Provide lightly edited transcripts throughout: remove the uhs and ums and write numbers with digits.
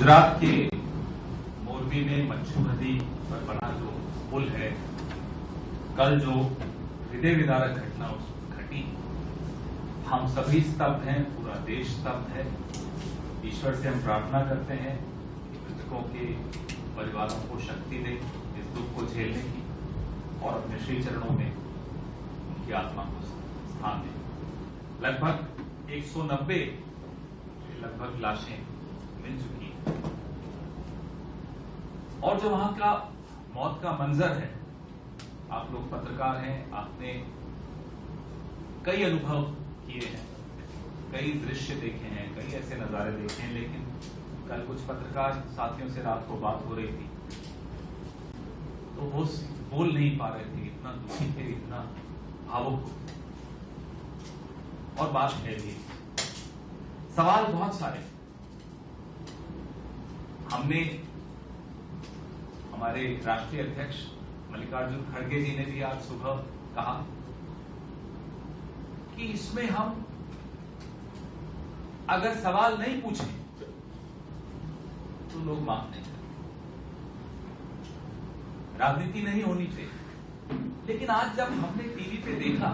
गुजरात के मोरबी में मच्छू नदी पर बना जो पुल है, कल जो हृदय विदारक घटना घटी, हम सभी स्तब्ध हैं, पूरा देश स्तब्ध है। ईश्वर से हम प्रार्थना करते हैं कि मृतकों के परिवारों को शक्ति दे इस दुख को झेलने की और अपने श्री चरणों में उनकी आत्मा को स्थान दे। लगभग 190 लाशें मिल चुकी हैं और जो वहां का मौत का मंजर है, आप लोग पत्रकार हैं, आपने कई अनुभव किए हैं, कई दृश्य देखे हैं, कई ऐसे नजारे देखे हैं, लेकिन कल कुछ पत्रकार साथियों से रात को बात हो रही थी तो वो बोल नहीं पा रहे थे, इतना दुखी थे, इतना भावुक। और बात है भी, सवाल बहुत सारे। हमने हमारे राष्ट्रीय अध्यक्ष मल्लिकार्जुन खड़गे जी ने भी आज सुबह कहा कि इसमें हम अगर सवाल नहीं पूछें तो लोग माफ नहीं करें, राजनीति नहीं होनी चाहिए। लेकिन आज जब हमने टीवी पे देखा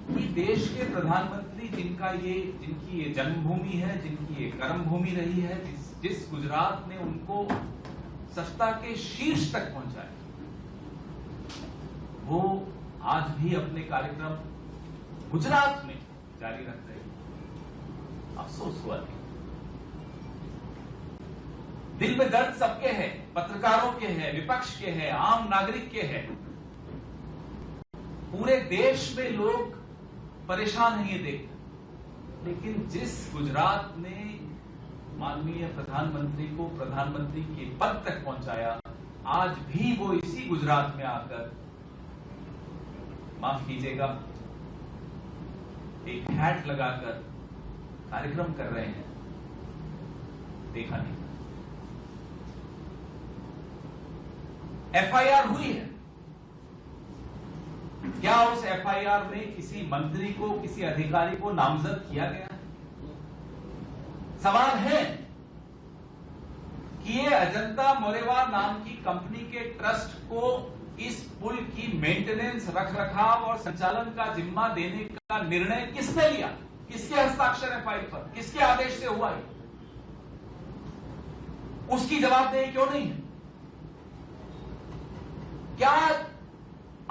कि देश के प्रधानमंत्री जिनकी ये जन्मभूमि है, जिनकी ये कर्मभूमि रही है, जिस गुजरात ने उनको सत्ता के शीर्ष तक पहुंचाया, वो आज भी अपने कार्यक्रम गुजरात में जारी रख रहे हैं। अफसोस हुआ नहीं। दिल में दर्द सबके है, पत्रकारों के है, विपक्ष के है, आम नागरिक के है। पूरे देश में लोग परेशान हैं ये देखकर। लेकिन जिस गुजरात ने माननीय प्रधानमंत्री को प्रधानमंत्री के पद तक पहुंचाया, आज भी वो इसी गुजरात में आकर, माफ कीजिएगा, एक हैट लगाकर कार्यक्रम कर रहे हैं, देखा नहीं। एफआईआर हुई है, क्या उस एफआईआर में किसी मंत्री को, किसी अधिकारी को नामजद किया गया है? सवाल है कि ये अजंता मोरेवा नाम की कंपनी के ट्रस्ट को इस पुल की मेंटेनेंस, रखरखाव और संचालन का जिम्मा देने का निर्णय किसने लिया? किसके हस्ताक्षर है फाइल पर? किसके आदेश से हुआ है? उसकी जवाबदेही क्यों नहीं है? क्या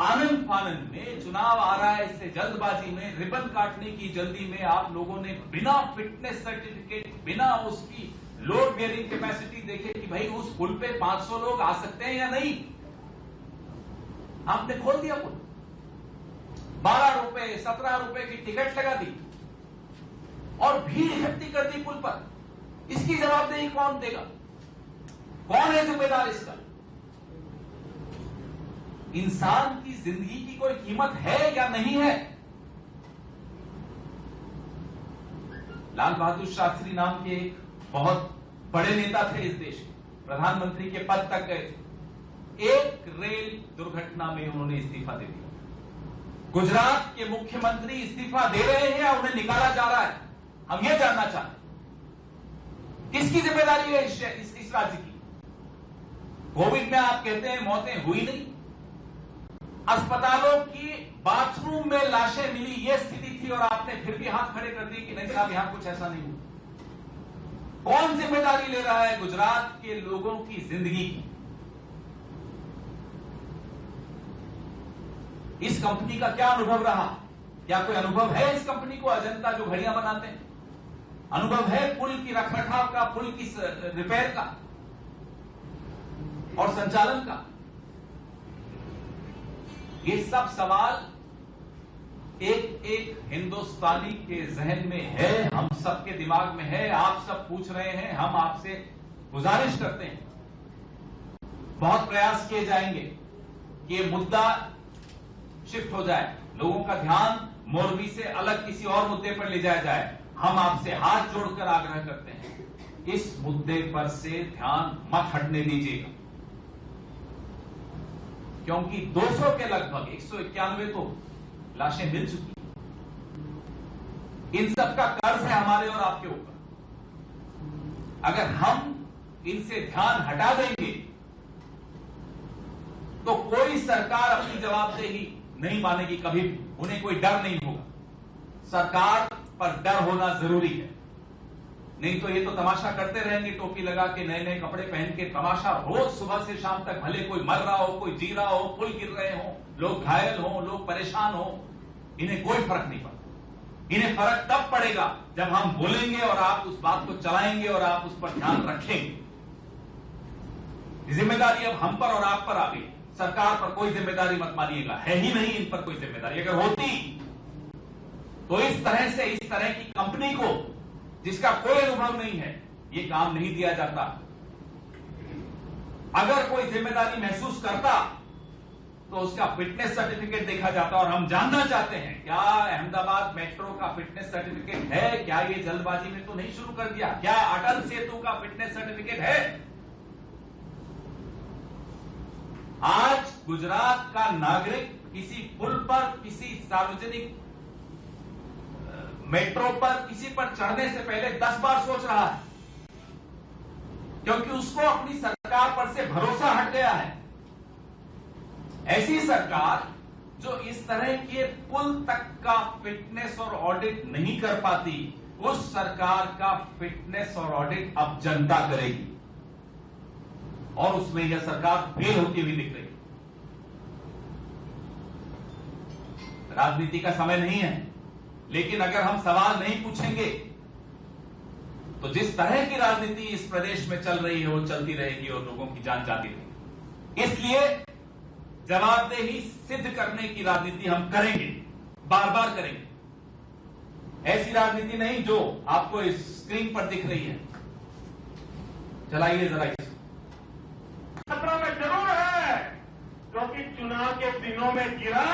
आनंद फानंद में चुनाव आ रहा है, इससे जल्दबाजी में, रिबन काटने की जल्दी में आप लोगों ने बिना फिटनेस सर्टिफिकेट, बिना उसकी लोड बेयरिंग कैपेसिटी देखे कि भाई उस पुल पे 500 लोग आ सकते हैं या नहीं, आपने खोल दिया पुल। 12 रुपए 17 रुपए की टिकट लगा दी और भीड़ इकट्ठी कर दी पुल पर। इसकी जवाबदेही कौन देगा? कौन है जिम्मेदार इसका? इंसान की जिंदगी की कोई कीमत है या नहीं है? लाल बहादुर शास्त्री नाम के एक बहुत बड़े नेता थे इस देश के, प्रधानमंत्री के पद तक गए थे। एक रेल दुर्घटना में उन्होंने इस्तीफा दे दिया। गुजरात के मुख्यमंत्री इस्तीफा दे रहे हैं या उन्हें निकाला जा रहा है? हम ये जानना चाहते हैं, किसकी जिम्मेदारी है इस राज्य की? कोविड में आप कहते हैं मौतें हुई नहीं, अस्पतालों की बाथरूम में लाशें मिली, यह स्थिति थी और आपने फिर भी हाथ खड़े कर दिए कि नहीं साहब यहां कुछ ऐसा नहीं हुआ। कौन जिम्मेदारी ले रहा है गुजरात के लोगों की जिंदगी की? इस कंपनी का क्या अनुभव रहा? क्या कोई अनुभव है इस कंपनी को, अजंता जो घड़ियां बनाते हैं? अनुभव है पुल की रखरखाव का, पुल की रिपेयर का और संचालन का? ये सब सवाल एक एक हिंदुस्तानी के जहन में है, हम सबके दिमाग में है। आप सब पूछ रहे हैं, हम आपसे गुजारिश करते हैं, बहुत प्रयास किए जाएंगे कि ये मुद्दा शिफ्ट हो जाए, लोगों का ध्यान मोरबी से अलग किसी और मुद्दे पर ले जाया जाए। हम आपसे हाथ जोड़कर आग्रह करते हैं, इस मुद्दे पर से ध्यान मत हटने दीजिएगा, क्योंकि 200 के लगभग 191 तो लाशें मिल चुकी। इन सब का कर्ज है हमारे और आपके ऊपर। अगर हम इनसे ध्यान हटा देंगे तो कोई सरकार अपनी जवाबदेही नहीं मानेगी कभी भी। उन्हें कोई डर नहीं होगा। सरकार पर डर होना जरूरी है, नहीं तो ये तो तमाशा करते रहेंगे, टोपी लगा के नए नए कपड़े पहन के तमाशा रोज सुबह से शाम तक। भले कोई मर रहा हो, कोई जी रहा हो, पुल गिर रहे हो, लोग घायल हो, लोग परेशान हो, इन्हें कोई फर्क नहीं पड़ता। इन्हें फर्क तब पड़ेगा जब हम बोलेंगे और आप उस बात को चलाएंगे और आप उस पर ध्यान रखेंगे। जिम्मेदारी अब हम पर और आप पर आ गई। सरकार पर कोई जिम्मेदारी मत मानिएगा, है ही नहीं इन पर कोई जिम्मेदारी। अगर होती तो इस तरह की कंपनी को, जिसका कोई अनुभव नहीं है, ये काम नहीं दिया जाता। अगर कोई जिम्मेदारी महसूस करता तो उसका फिटनेस सर्टिफिकेट देखा जाता। और हम जानना चाहते हैं, क्या अहमदाबाद मेट्रो का फिटनेस सर्टिफिकेट है? क्या ये जल्दबाजी में तो नहीं शुरू कर दिया? क्या अटल सेतु का फिटनेस सर्टिफिकेट है? आज गुजरात का नागरिक किसी पुल पर, किसी सार्वजनिक मेट्रो पर, किसी पर चढ़ने से पहले 10 बार सोच रहा है, क्योंकि उसको अपनी सरकार पर से भरोसा हट गया है। ऐसी सरकार जो इस तरह के पुल तक का फिटनेस और ऑडिट नहीं कर पाती, उस सरकार का फिटनेस और ऑडिट अब जनता करेगी, और उसमें यह सरकार फेल होती हुई दिख रही। राजनीति का समय नहीं है, लेकिन अगर हम सवाल नहीं पूछेंगे तो जिस तरह की राजनीति इस प्रदेश में चल रही है वो चलती रहेगी और लोगों की जान जाती रहेगी। इसलिए जवाबदेही सिद्ध करने की राजनीति हम करेंगे, बार बार करेंगे। ऐसी राजनीति नहीं जो आपको इस स्क्रीन पर दिख रही है। चलाइए जरा इस खतरा में जरूर है, क्योंकि चुनाव के दिनों में गिरा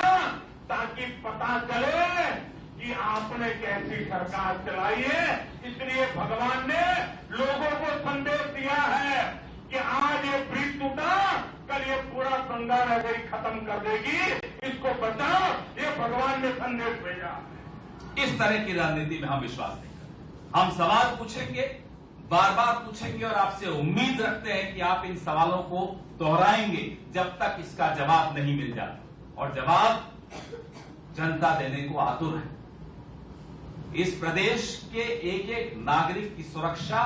ताकि पता चले कि आपने कैसी सरकार चलाई है। इसलिए भगवान ने लोगों को संदेश दिया है कि आज ये ब्रिज टूटा, कल ये पूरा गंगा नगरी खत्म कर देगी, इसको बचाओ। ये भगवान ने संदेश भेजा। इस तरह की राजनीति में हम विश्वास नहीं करते। हम सवाल पूछेंगे, बार बार पूछेंगे, और आपसे उम्मीद रखते हैं कि आप इन सवालों को दोहराएंगे जब तक इसका जवाब नहीं मिल जाता। और जवाब जनता देने को आतुर है। इस प्रदेश के एक एक नागरिक की सुरक्षा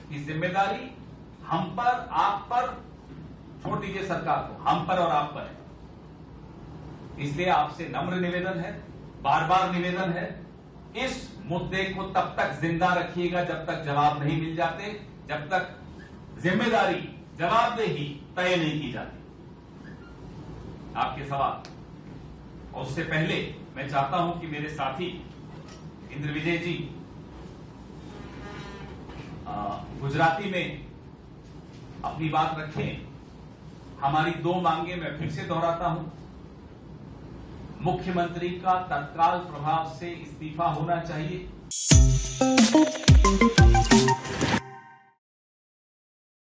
की जिम्मेदारी हम पर, आप पर, छोड़ दीजिए सरकार को, हम पर और आप पर है। इसलिए आपसे नम्र निवेदन है, बार बार निवेदन है, इस मुद्दे को तब तक जिंदा रखिएगा जब तक जवाब नहीं मिल जाते, जब तक जिम्मेदारी, जवाबदेही तय नहीं की जाती। आपके सवाल, और उससे पहले मैं चाहता हूं कि मेरे साथी इंद्र विजय जी गुजराती में अपनी बात रखें। हमारी 2 मांगे मैं फिर से दोहराता हूं। मुख्यमंत्री का तत्काल प्रभाव से इस्तीफा होना चाहिए।